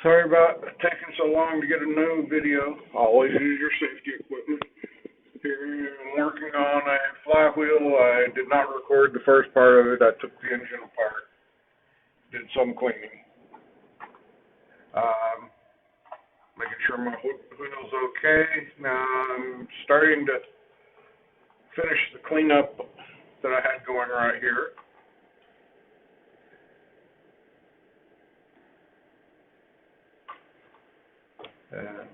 Sorry about taking so long to get a new video. Always use your safety equipment. Here I'm working on a flywheel. I did not record the first part of it. I took the engine apart. Did some cleaning. Making sure my wheel's okay. Now I'm starting to finish the cleanup that I had going right here. And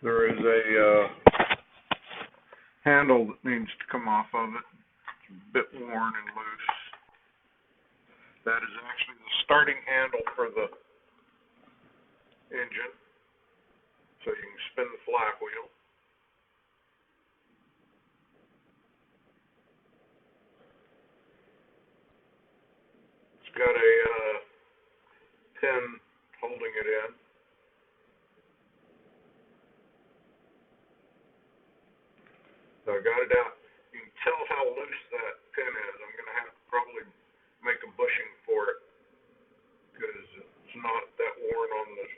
there is a handle that needs to come off of it. It's a bit worn and loose. That is actually the starting handle for the engine, so you can spin the flywheel. It's got a pin holding it in. So I got it out. You can tell how loose that pin is. I'm going to have to probably make a bushing for it because it's not that worn on the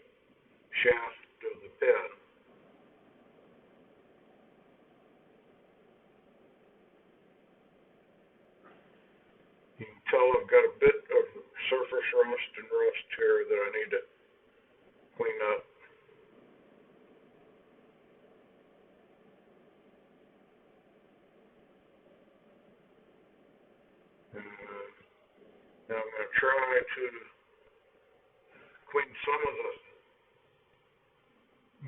shaft of the pin. You can tell I've got a bit of surface rust and rust here that I need to clean up. Now I'm going to try to clean some of the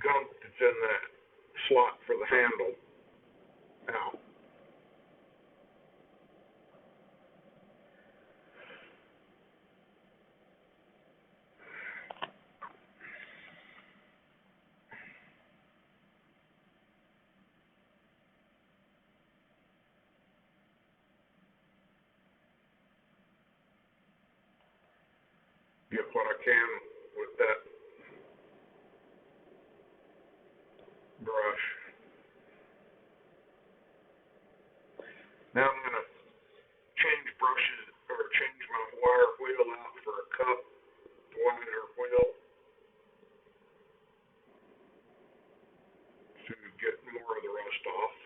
gunk that's in that slot for the handle out. Get what I can with that brush. Now I'm going to change brushes, or change my wire wheel out for a cup wider wheel to get more of the rust off.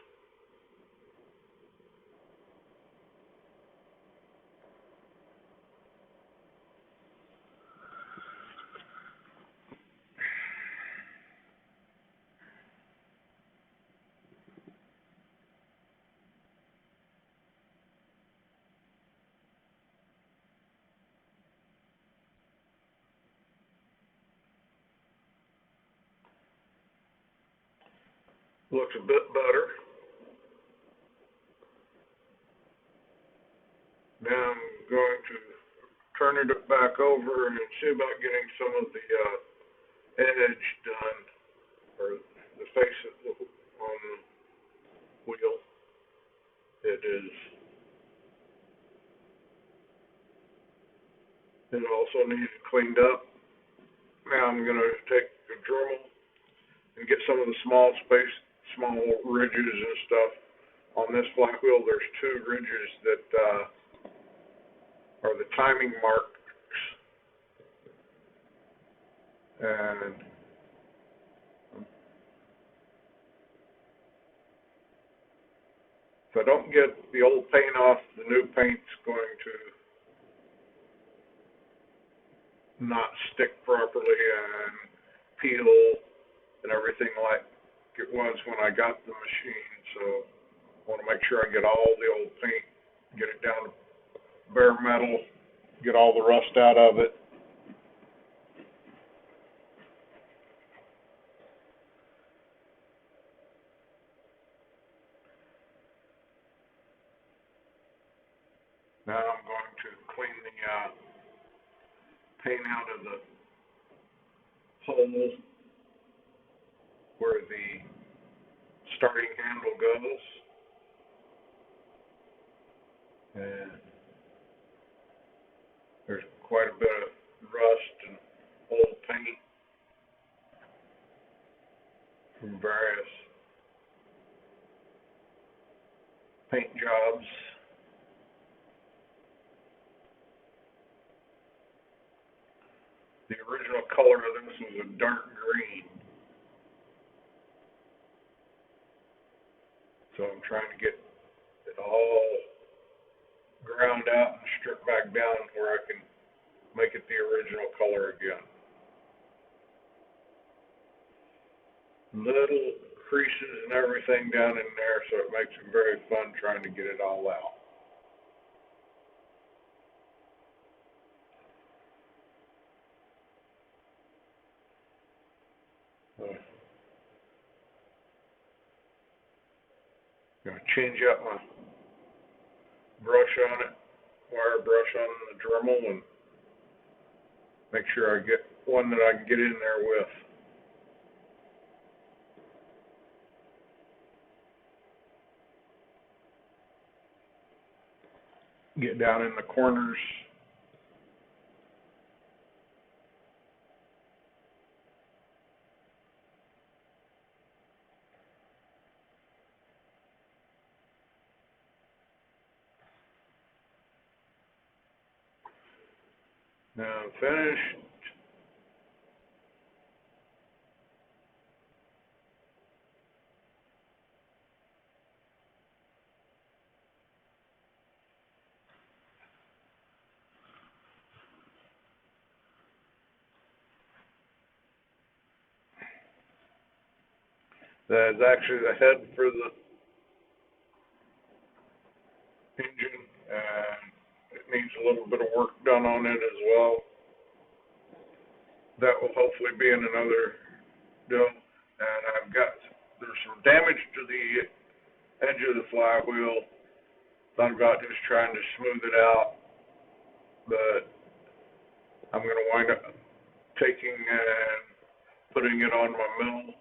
Looks a bit better. Now I'm going to turn it back over and see about getting some of the edge done, or the face on the wheel. It also needs cleaned up. Now I'm going to take a Dremel and get some of the small ridges and stuff. On this flywheel, there's two ridges that are the timing marks. And if I don't get the old paint off, the new paint's going to not stick properly and peel and everything like it was when I got the machine. So I want to make sure I get all the old paint, get it down to bare metal, get all the rust out of it. Now I'm going to clean the paint out of the hole where the starting handle goes. And there's quite a bit of rust and old paint from various paint jobs. The original color of this was a dark green. So I'm trying to get it all ground out and stripped back down where I can make it the original color again. Little creases and everything down in there, so it makes it very fun trying to get it all out. Gonna change up my brush on it, wire brush on the Dremel, and make sure I get one that I can get in there with. Get down in the corners. Now I'm finished. That is actually the head for the engine, and it needs a little bit of work done on it as well. That will hopefully be in another deal. And there's some damage to the edge of the flywheel. Thought about just trying to smooth it out, but I'm going to wind up taking and putting it on my mill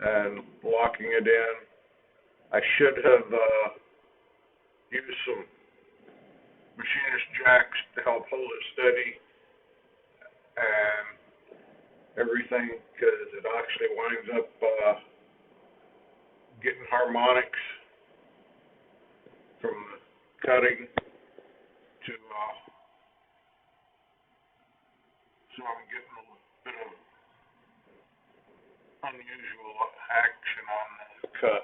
and locking it in. I should have used some machinist jacks to help hold it steady and everything, because it actually winds up getting harmonics from the cutting to so I'm getting a bit of unusual action on the cut.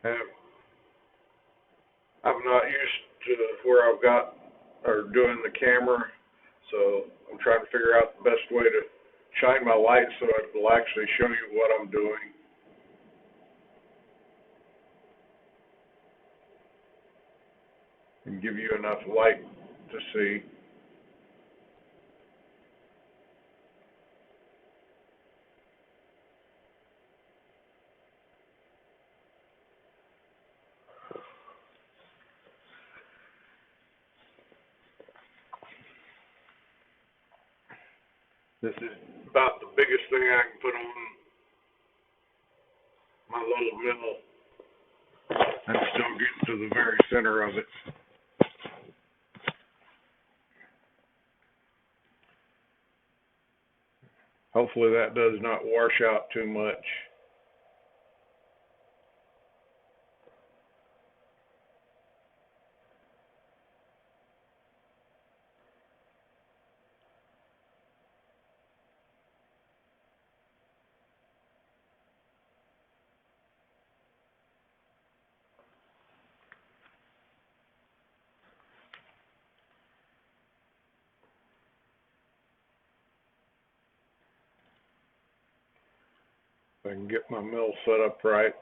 And I'm not used to where I've got or doing the camera, so I'm trying to figure out the best way to shine my light so it will actually show you what I'm doing. And give you enough light to see. This is about the biggest thing I can put on my little mill and still get to the very center of it. Hopefully that does not wash out too much. If I can get my mill set up right.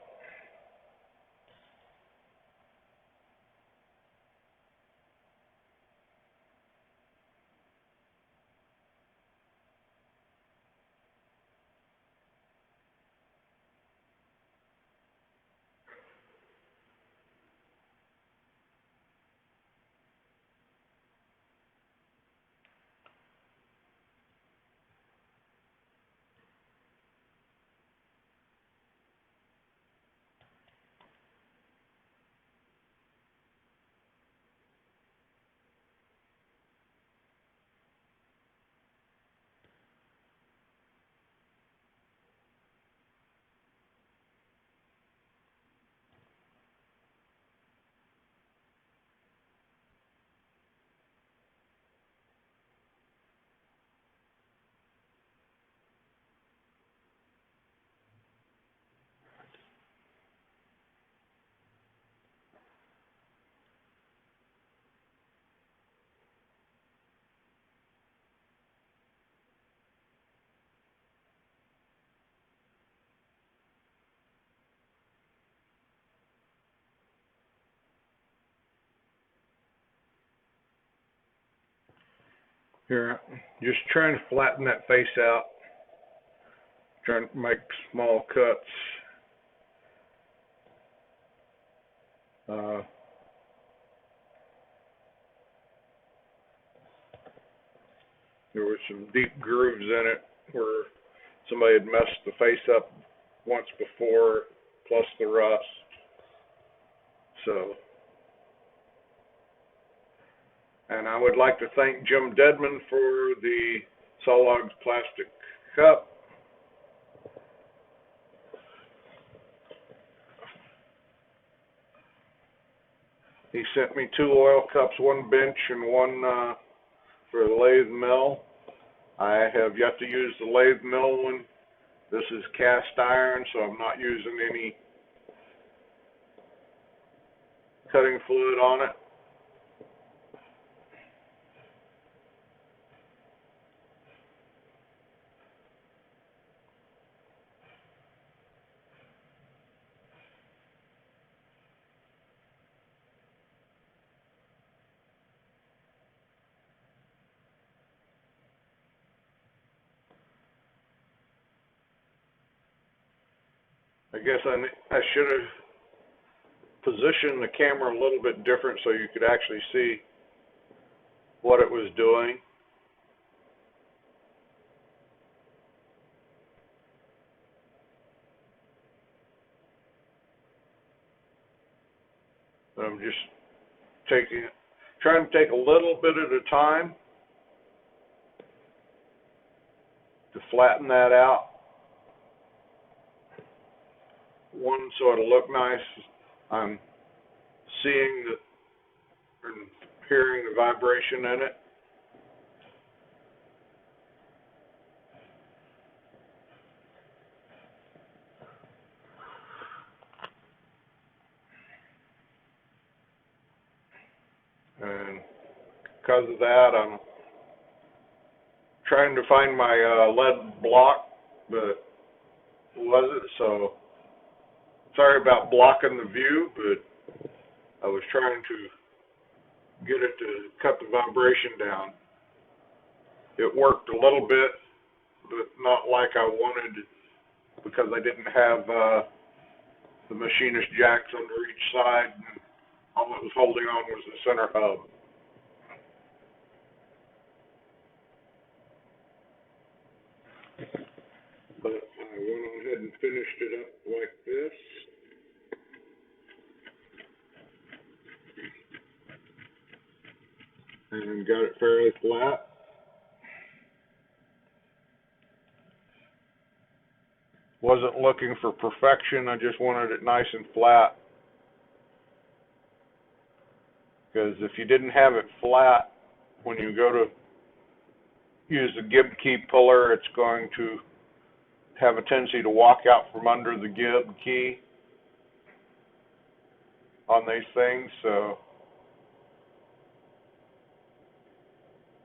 Here, just trying to flatten that face out, trying to make small cuts. There were some deep grooves in it where somebody had messed the face up once before, plus the rust. So, and I would like to thank Jim Deadman for the Sawlogs plastic cup. He sent me 2 oil cups, 1 bench and 1 for the lathe mill. I have yet to use the lathe mill one. This is cast iron, so I'm not using any cutting fluid on it. I guess I should have positioned the camera a little bit different so you could actually see what it was doing. But I'm just trying to take a little bit at a time to flatten that out. One, so it'll look nice. I'm seeing and hearing the vibration in it. And because of that, I'm trying to find my lead block, but wasn't, so sorry about blocking the view, but I was trying to get it to cut the vibration down. It worked a little bit, but not like I wanted, because I didn't have the machinist jacks under each side, and all it was holding on was the center hub. But I went on ahead and finished it up like this. And got it fairly flat. Wasn't looking for perfection, I just wanted it nice and flat. Because if you didn't have it flat, when you go to use the gib key puller, it's going to have a tendency to walk out from under the gib key on these things, so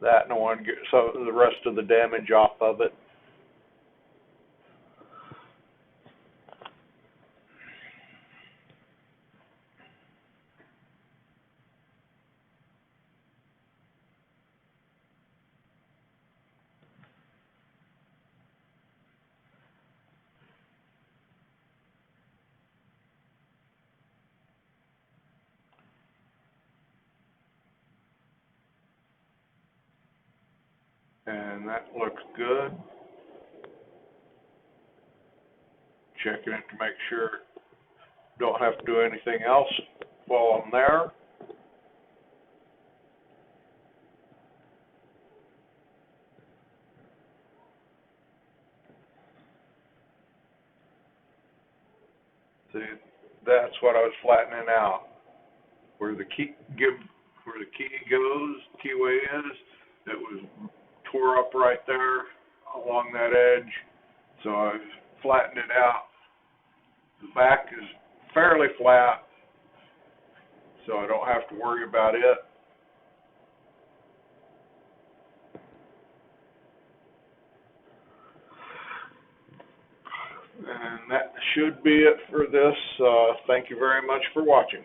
that, and I want to get some of the rest of the damage off of it. And that looks good. Checking it to make sure don't have to do anything else while I'm there. See, that's what I was flattening out. Where the key goes, keyway is, it was tore up right there along that edge. So I flattened it out. The back is fairly flat, so I don't have to worry about it. And that should be it for this. Thank you very much for watching.